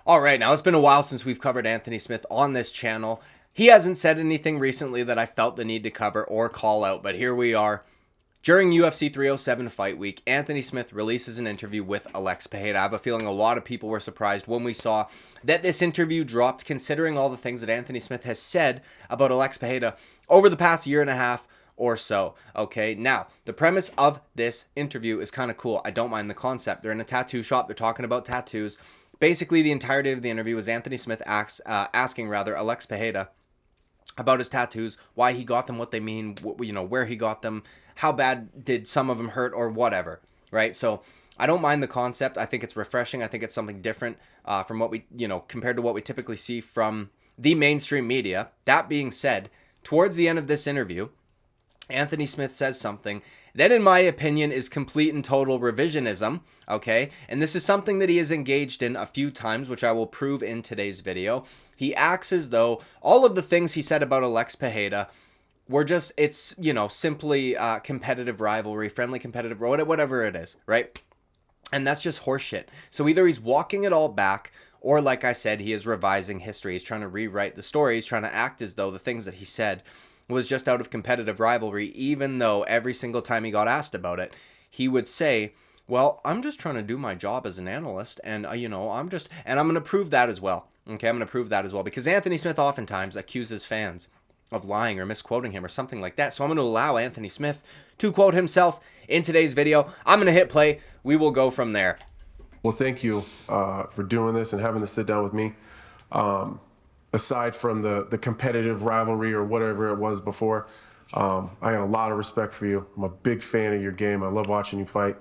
All right, now it's been a while since we've covered Anthony Smith on this channel. He hasn't said anything recently that I felt the need to cover or call out, but here we are. During UFC 307 fight week, Anthony Smith releases an interview with Alex Pereira. I have a feeling a lot of people were surprised when we saw that this interview dropped, considering all the things that Anthony Smith has said about Alex Pereira over the past year and a half or so. Okay, now, the premise of this interview is kind of cool. I don't mind the concept. They're in a tattoo shop. They're talking about tattoos. Basically, the entirety of the interview was Anthony Smith asking Alex Pereira about his tattoos, why he got them, what they mean, where he got them, how bad did some of them hurt, or whatever, right? So I don't mind the concept. I think it's refreshing. I think it's something different from what we, compared to what we typically see from the mainstream media. That being said, towards the end of this interview, Anthony Smith says something that, in my opinion, is complete and total revisionism, okay? And this is something that he has engaged in a few times, which I will prove in today's video. He acts as though all of the things he said about Alex Pereira were just, simply competitive rivalry, friendly competitive, whatever it is, right? And that's just horseshit. So either he's walking it all back, or like I said, he is revising history. He's trying to rewrite the story. He's trying to act as though the things that he said was just out of competitive rivalry, even though every single time he got asked about it, he would say, well, I'm just trying to do my job as an analyst, and, I'm going to prove that as well. Okay, I'm going to prove that as well, because Anthony Smith oftentimes accuses fans of lying or misquoting him or something like that. So I'm going to allow Anthony Smith to quote himself in today's video. I'm going to hit play. We will go from there. Well, thank you for doing this and having to sit down with me. Aside from the competitive rivalry or whatever it was before, I got a lot of respect for you. I'm a big fan of your game. I love watching you fight.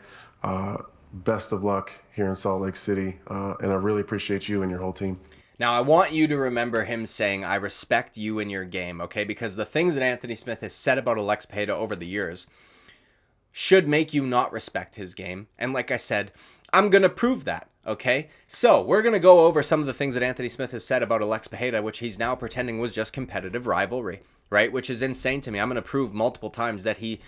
Best of luck here in Salt Lake City, and I really appreciate you and your whole team. Now, I want you to remember him saying, I respect you and your game, okay? Because the things that Anthony Smith has said about Alex Pereira over the years should make you not respect his game. And like I said, I'm going to prove that, okay? So we're going to go over some of the things that Anthony Smith has said about Alex Pereira, which he's now pretending was just competitive rivalry, right? Which is insane to me. I'm going to prove multiple times that he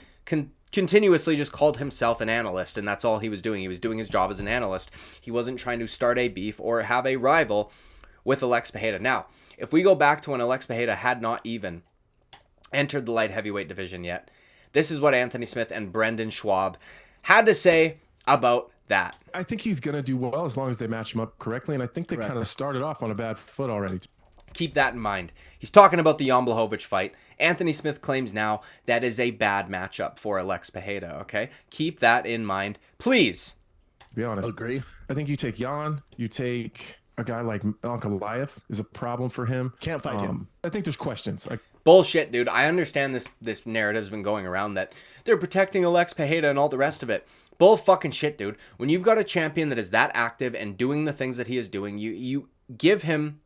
continuously just called himself an analyst, and that's all he was doing. He was doing his job as an analyst. He wasn't trying to start a beef or have a rival with Alex Pereira. Now, if we go back to when Alex Pereira had not even entered the light heavyweight division yet, this is what Anthony Smith and Brendan Schwab had to say about that. I think he's going to do well as long as they match him up correctly, and I think they kind of started off on a bad foot already. Keep that in mind. He's talking about the Jan Blachowicz fight. Anthony Smith claims now that is a bad matchup for Alex Pereira, okay? Keep that in mind, please. To be honest. Agree. I think you take Jan, you take a guy like Ankalaev is a problem for him. Can't fight him. I think there's questions. Bullshit, dude. I understand this narrative's been going around that they're protecting Alex Pereira and all the rest of it. Bull fucking shit, dude. When you've got a champion that is that active and doing the things that he is doing, you give him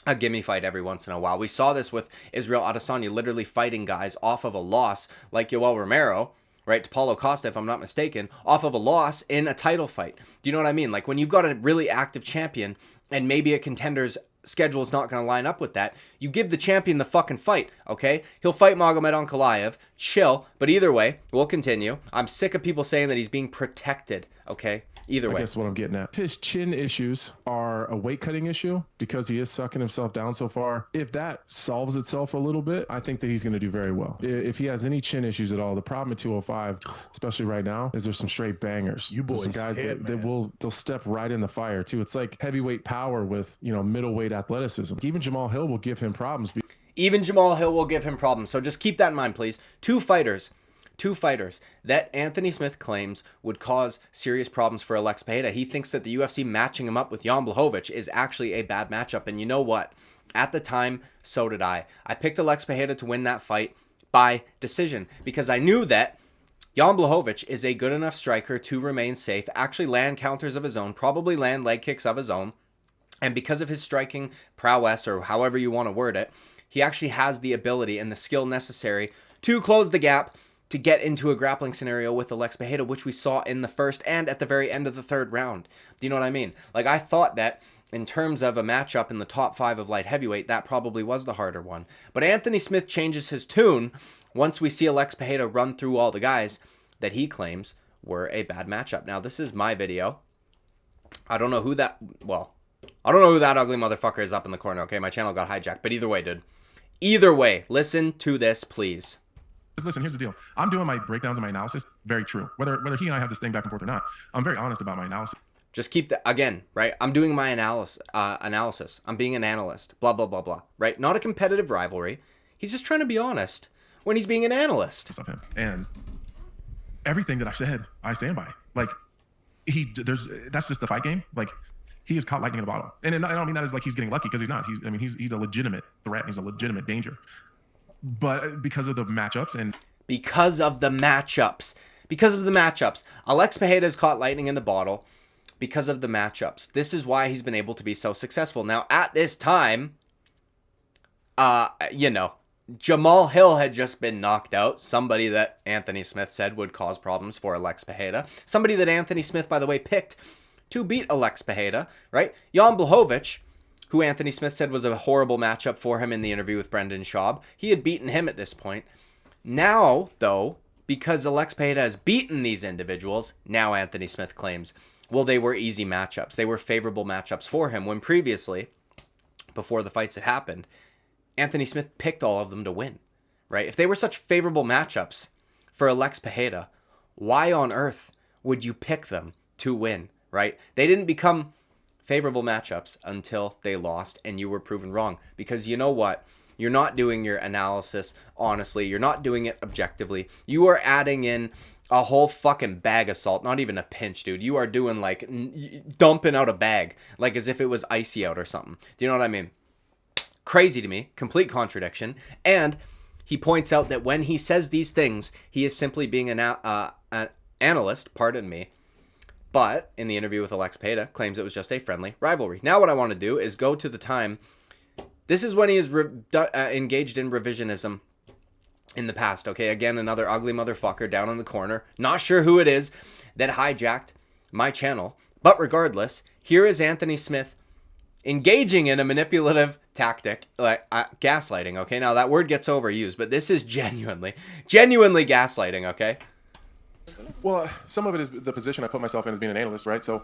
a gimme fight every once in a while. We saw this with Israel Adesanya literally fighting guys off of a loss like Yoel Romero, right, to Paulo Costa, if I'm not mistaken, off of a loss in a title fight. Do you know what I mean? Like, when you've got a really active champion and maybe a contender's schedule is not going to line up with that, you give the champion the fucking fight, okay? He'll fight Magomed Ankalaev, chill, but either way, we'll continue. I'm sick of people saying that he's being protected, okay? Either way. I guess what I'm getting at. His chin issues are a weight cutting issue because he is sucking himself down so far. If that solves itself a little bit, I think that he's going to do very well. If he has any chin issues at all, the problem at 205, especially right now, is there's some straight bangers. You boys, some guys they'll step right in the fire too. It's like heavyweight power with, middleweight athleticism. Even Jamal Hill will give him problems. Even Jamal Hill will give him problems. So just keep that in mind, please. Two fighters that Anthony Smith claims would cause serious problems for Alex Pereira. He thinks that the UFC matching him up with Jan Blachowicz is actually a bad matchup. And you know what? At the time, so did I. I picked Alex Pereira to win that fight by decision because I knew that Jan Blachowicz is a good enough striker to remain safe, actually land counters of his own, probably land leg kicks of his own. And because of his striking prowess, or however you want to word it, he actually has the ability and the skill necessary to close the gap to get into a grappling scenario with Alex Pereira, which we saw in the first and at the very end of the third round. Do you know what I mean? Like, I thought that in terms of a matchup in the top 5 of light heavyweight, that probably was the harder one. But Anthony Smith changes his tune once we see Alex Pereira run through all the guys that he claims were a bad matchup. Now, this is my video. I don't know who that... Well, I don't know who that ugly motherfucker is up in the corner, okay? My channel got hijacked. But either way, dude. Either way, listen to this, please. Listen, here's the deal. I'm doing my breakdowns and my analysis. Very true. Whether he and I have this thing back and forth or not, I'm very honest about my analysis. Just keep that, again, right? I'm doing my analysis. I'm being an analyst. Blah, blah, blah, blah. Right? Not a competitive rivalry. He's just trying to be honest when he's being an analyst. Of him. And everything that I've said, I stand by. Like, that's just the fight game. Like, he is caught lightning in a bottle. And I don't mean that as like he's getting lucky, because he's not. He's a legitimate threat. He's a legitimate danger. But because of the matchups and... Because of the matchups. Alex Pereira is caught lightning in the bottle because of the matchups. This is why he's been able to be so successful. Now, at this time, Jamal Hill had just been knocked out. Somebody that Anthony Smith said would cause problems for Alex Pereira. Somebody that Anthony Smith, by the way, picked to beat Alex Pereira, right? Jan Blachowicz, who Anthony Smith said was a horrible matchup for him in the interview with Brendan Schaub. He had beaten him at this point. Now, though, because Alex Pereira has beaten these individuals, now Anthony Smith claims, well, they were easy matchups. They were favorable matchups for him, when previously, before the fights had happened, Anthony Smith picked all of them to win, right? If they were such favorable matchups for Alex Pereira, why on earth would you pick them to win, right? They didn't become favorable matchups until they lost, and you were proven wrong. Because you know what? You're not doing your analysis honestly. You're not doing it objectively. You are adding in a whole fucking bag of salt. Not even a pinch, dude. You are doing like dumping out a bag, like as if it was icy out or something. Do you know what I mean? Crazy to me. Complete contradiction. And he points out that when he says these things, he is simply being an analyst, pardon me. But in the interview with Alex Pereira, claims it was just a friendly rivalry. Now what I want to do is go to the time. This is when he is engaged in revisionism in the past, okay? Again, another ugly motherfucker down in the corner. Not sure who it is that hijacked my channel. But regardless, here is Anthony Smith engaging in a manipulative tactic, like gaslighting, okay? Now, that word gets overused, but this is genuinely gaslighting, okay? Well, some of it is the position I put myself in as being an analyst, right? So...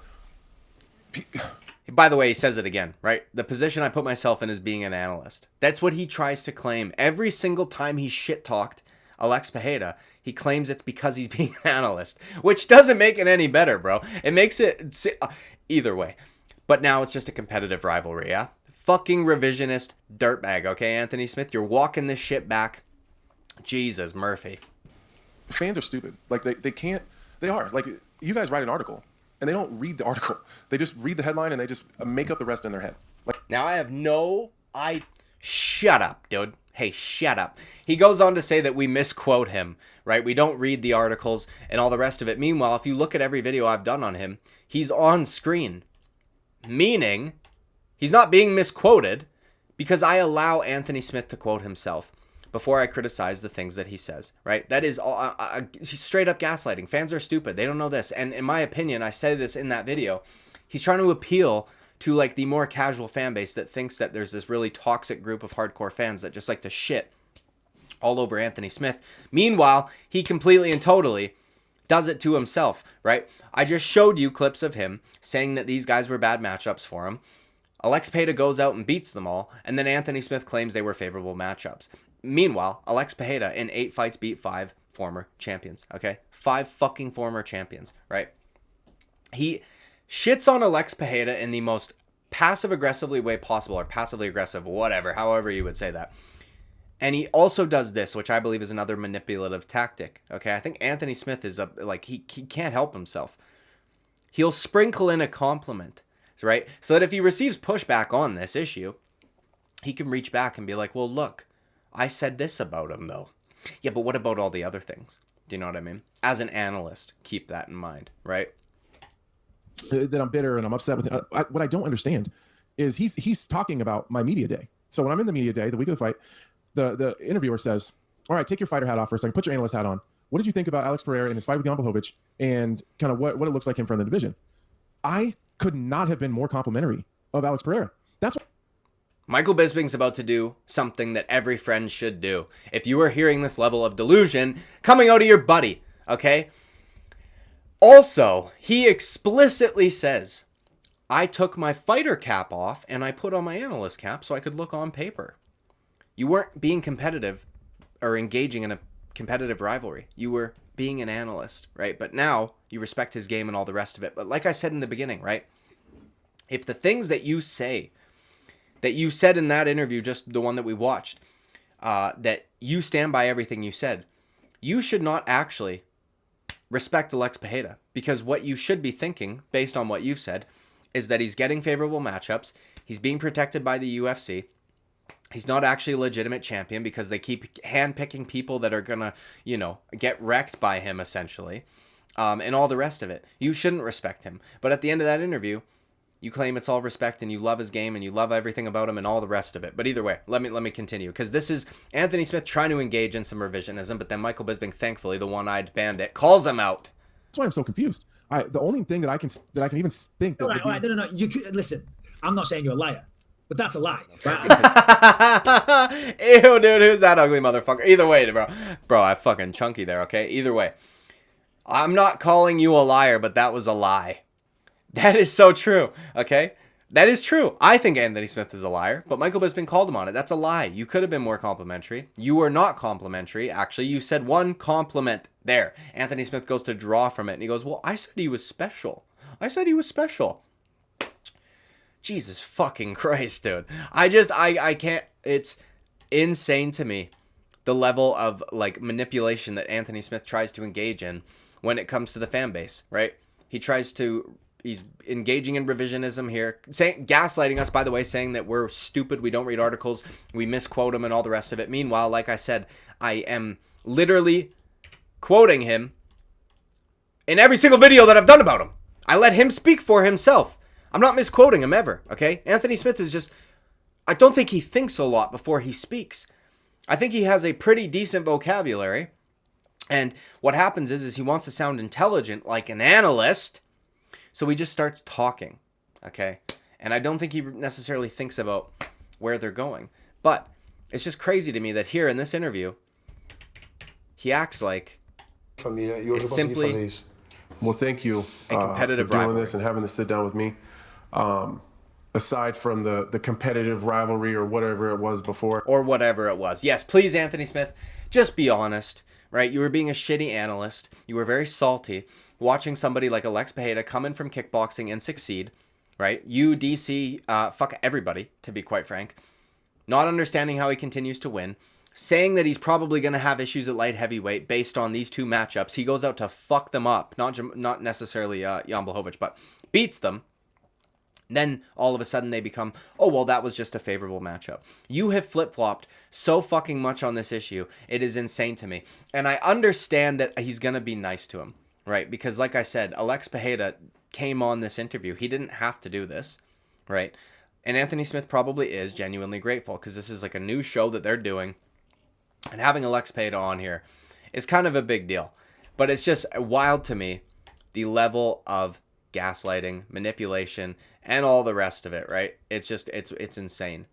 By the way, he says it again, right? The position I put myself in is being an analyst. That's what he tries to claim. Every single time he shit-talked Alex Pereira, he claims it's because he's being an analyst, which doesn't make it any better, bro. It makes it... Either way. But now it's just a competitive rivalry, yeah? Fucking revisionist dirtbag, okay, Anthony Smith? You're walking this shit back. Jesus, Murphy. Fans are stupid. Like, they can't... They are. Like, you guys write an article, and they don't read the article. They just read the headline and they just make up the rest in their head. Like, now I have no... Shut up, dude. Hey, shut up. He goes on to say that we misquote him, right? We don't read the articles and all the rest of it. Meanwhile, if you look at every video I've done on him, he's on screen. Meaning, he's not being misquoted because I allow Anthony Smith to quote himself before I criticize the things that he says, right? That is all, straight up gaslighting. Fans are stupid. They don't know this. And in my opinion, I said this in that video, he's trying to appeal to like the more casual fan base that thinks that there's this really toxic group of hardcore fans that just like to shit all over Anthony Smith. Meanwhile, he completely and totally does it to himself, right? I just showed you clips of him saying that these guys were bad matchups for him. Alex Pereira goes out and beats them all, and then Anthony Smith claims they were favorable matchups. Meanwhile, Alex Pereira in 8 fights beat 5 former champions, okay? 5 fucking former champions, right? He shits on Alex Pereira in the most passive-aggressively way possible, or passively aggressive, whatever, however you would say that. And he also does this, which I believe is another manipulative tactic, okay? I think Anthony Smith is, he can't help himself. He'll sprinkle in a compliment, right? So that if he receives pushback on this issue, he can reach back and be like, well, look, I said this about him, though. Yeah, but what about all the other things? Do you know what I mean? As an analyst, keep that in mind, right? That I'm bitter and I'm upset with him. What I don't understand is he's talking about my media day. So when I'm in the media day, the week of the fight, the interviewer says, all right, take your fighter hat off for a second. Put your analyst hat on. What did you think about Alex Pereira in his fight with Jan Blachowicz and kind of what it looks like him from the division? I could not have been more complimentary of Alex Pereira. That's what Michael Bisping's about to do something that every friend should do. If you are hearing this level of delusion coming out of your buddy, okay? Also, he explicitly says, I took my fighter cap off and I put on my analyst cap so I could look on paper. You weren't being competitive or engaging in a competitive rivalry. You were being an analyst, right? But now you respect his game and all the rest of it. But like I said in the beginning, right? If the things that you say, that you said in that interview, just the one that we watched, that you stand by everything you said, you should not actually respect Alex Pereira, because what you should be thinking, based on what you've said, is that he's getting favorable matchups, he's being protected by the UFC, he's not actually a legitimate champion because they keep handpicking people that are gonna, you know, get wrecked by him, essentially, and all the rest of it. You shouldn't respect him. But at the end of that interview, you claim it's all respect and you love his game and you love everything about him and all the rest of it. But either way, let me continue, because this is Anthony Smith trying to engage in some revisionism, but then Michael Bisping, thankfully, the one-eyed bandit, calls him out. That's why I'm so confused. The only thing that I can even think that all right, no. You could, listen. I'm not saying you're a liar, but that's a lie. Right? Ew, dude, who's that ugly motherfucker? Either way, bro, I fucking chunky there. Okay, either way, I'm not calling you a liar, but that was a lie. That is so true, okay? That is true. I think Anthony Smith is a liar, but Michael Bisping called him on it. That's a lie. You could have been more complimentary. You were not complimentary. Actually, you said one compliment there. Anthony Smith goes to draw from it, and he goes, well, I said he was special. I said he was special. Jesus fucking Christ, dude. I can't. It's insane to me, the level of, like, manipulation that Anthony Smith tries to engage in when it comes to the fan base, right? He's engaging in revisionism here, gaslighting us, by the way, saying that we're stupid, we don't read articles, we misquote him and all the rest of it. Meanwhile, like I said, I am literally quoting him in every single video that I've done about him. I let him speak for himself. I'm not misquoting him ever, okay? Anthony Smith is just, I don't think he thinks a lot before he speaks. I think he has a pretty decent vocabulary, and what happens is he wants to sound intelligent like an analyst, so he just starts talking, okay? And I don't think he necessarily thinks about where they're going. But it's just crazy to me that here in this interview, he acts like it's simply well, thank you a competitive for doing rivalry. this and having to sit down with me. Aside from the competitive rivalry or whatever it was before. Or whatever it was. Yes, please, Anthony Smith, just be honest, right? You were being a shitty analyst. You were very salty. Watching somebody like Alex Pereira come in from kickboxing and succeed, right? You, DC, fuck everybody, to be quite frank. Not understanding how he continues to win. Saying that he's probably going to have issues at light heavyweight based on these two matchups. He goes out to fuck them up. Not necessarily Jan Blachowicz, but beats them. Then all of a sudden they become, oh, well, that was just a favorable matchup. You have flip-flopped so fucking much on this issue. It is insane to me. And I understand that he's going to be nice to him. Right, because like I said, Alex Pereira came on this interview. He didn't have to do this, right? And Anthony Smith probably is genuinely grateful because this is like a new show that they're doing. And having Alex Pereira on here is kind of a big deal. But it's just wild to me, the level of gaslighting, manipulation, and all the rest of it, right? It's just, it's insane.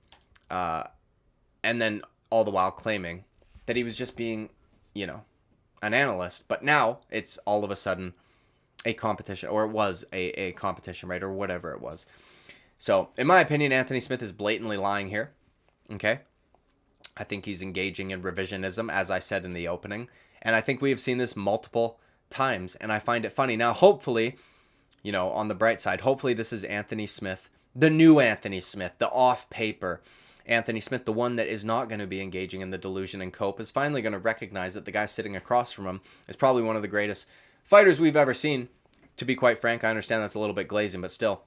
And then all the while claiming that he was just being, you know, an analyst, but now it's all of a sudden a competition, or it was a competition, right, or whatever it was. So, in my opinion, Anthony Smith is blatantly lying here, okay? I think he's engaging in revisionism, as I said in the opening, and I think we have seen this multiple times, and I find it funny. Now, hopefully, you know, on the bright side, hopefully this is Anthony Smith, the new Anthony Smith, the off-paper Anthony Smith, the one that is not going to be engaging in the delusion and cope, is finally going to recognize that the guy sitting across from him is probably one of the greatest fighters we've ever seen. To be quite frank, I understand that's a little bit glazing, but still,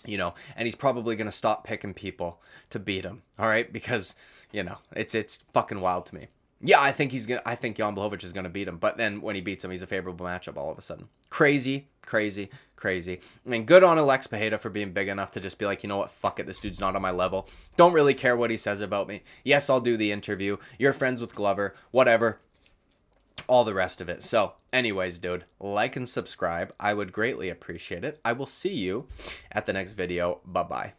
you know, and he's probably going to stop picking people to beat him, all right? Because, you know, it's fucking wild to me. Yeah, I think Jan Blachowicz is going to beat him, but then when he beats him, he's a favorable matchup all of a sudden. Crazy. I mean, good on Alex Pereira for being big enough to just be like, you know what, fuck it, this dude's not on my level. Don't really care what he says about me. Yes, I'll do the interview. You're friends with Glover, whatever. All the rest of it. So, anyways, dude, like and subscribe. I would greatly appreciate it. I will see you at the next video. Bye-bye.